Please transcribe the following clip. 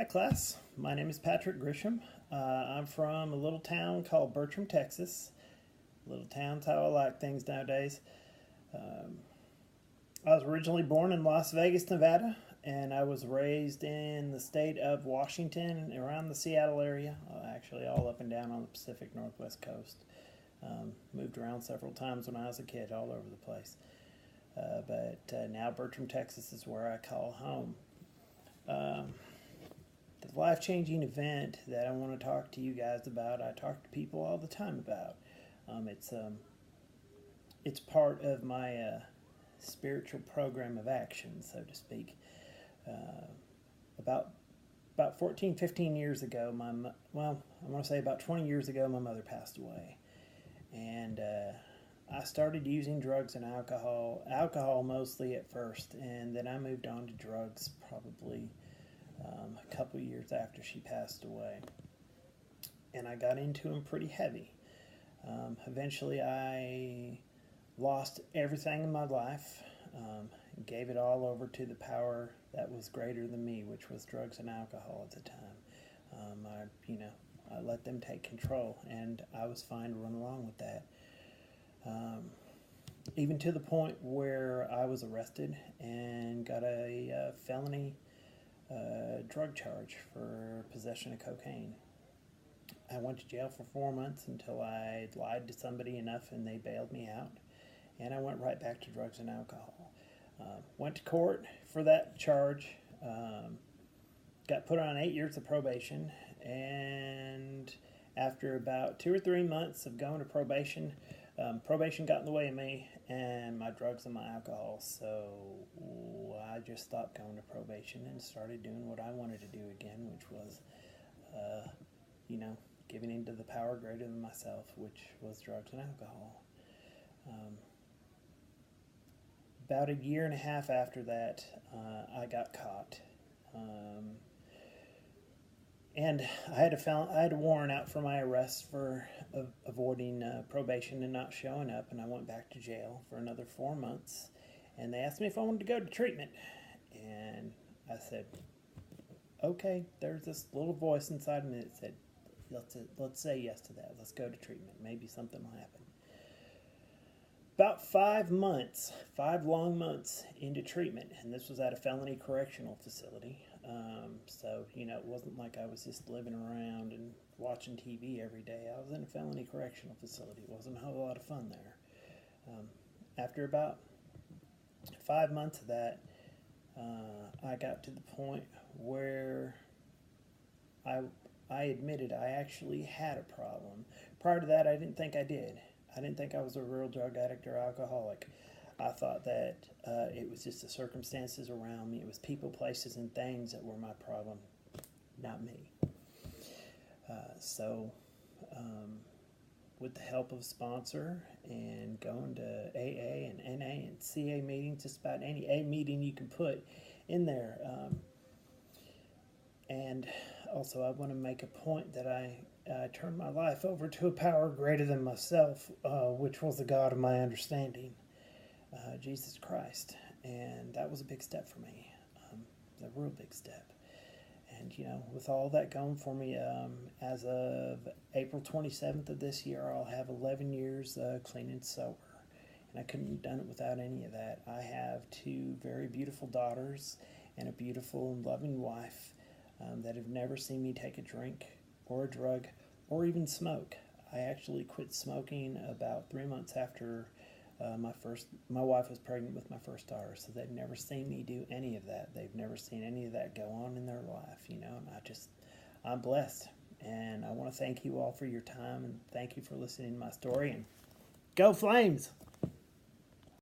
Hi, class. My name is Patrick Grisham. I'm from a little town called Bertram, Texas. Little town's how I like things nowadays. Um, I was originally born in Las Vegas, Nevada, and I was raised in the state of Washington, around the Seattle area, actually all up and down on the Pacific Northwest coast. Moved around several times when I was a kid, all over the place. But now Bertram, Texas is where I call home. Um, the life-changing event that I want to talk to you guys about, I talk to people all the time about. It's part of my spiritual program of action, so to speak. Uh, about about 14, 15 years ago, I want to say about 20 years ago, my mother passed away, and I started using drugs and alcohol mostly at first, and then I moved on to drugs probably a couple years after she passed away, and I got into them pretty heavy. Eventually, I lost everything in my life, gave it all over to the power that was greater than me, which was drugs and alcohol at the time. I let them take control, and I was fine to run along with that. Even to the point where I was arrested and got a felony drug charge for possession of cocaine. I went to jail for 4 months until I lied to somebody enough and they bailed me out. And I went right back to drugs and alcohol. Went to court for that charge. Got put on 8 years of probation. And after about 2 or 3 months of going to probation, probation got in the way of me and my drugs and my alcohol. So I just stopped going to probation and started doing what I wanted to do again, which was, giving into the power greater than myself, which was drugs and alcohol. About a year and a half after that, I got caught. And I had a warrant out for my arrest for avoiding probation and not showing up, and I went back to jail for another 4 months. And they asked me if I wanted to go to treatment, and I said, "Okay." There's this little voice inside me that said, "Let's say yes to that. Let's go to treatment. Maybe something will happen." About 5 months, 5 long months into treatment, and this was at a felony correctional facility. It wasn't like I was just living around and watching TV every day. I was in a felony correctional facility. It wasn't a whole lot of fun there. After about 5 months of that, I got to the point where I admitted I actually had a problem. Prior to that, I didn't think I did. I didn't think I was a real drug addict or alcoholic. I thought that it was just the circumstances around me. It was people, places, and things that were my problem, not me. With the help of a sponsor and going to AA and NA and CA meetings, just about any A meeting you can put in there. And also, I want to make a point that I turned my life over to a power greater than myself, which was the God of my understanding, Jesus Christ. And that was a big step for me, a real big step. And, with all that going for me, as of April 27th of this year, I'll have 11 years clean and sober. And I couldn't have done it without any of that. I have 2 very beautiful daughters and a beautiful and loving wife that have never seen me take a drink or a drug or even smoke. I actually quit smoking about 3 months after my wife was pregnant with my first daughter, so they've never seen me do any of that. They've never seen any of that go on in their life, and I'm blessed. And I want to thank you all for your time, and thank you for listening to my story, and go Flames!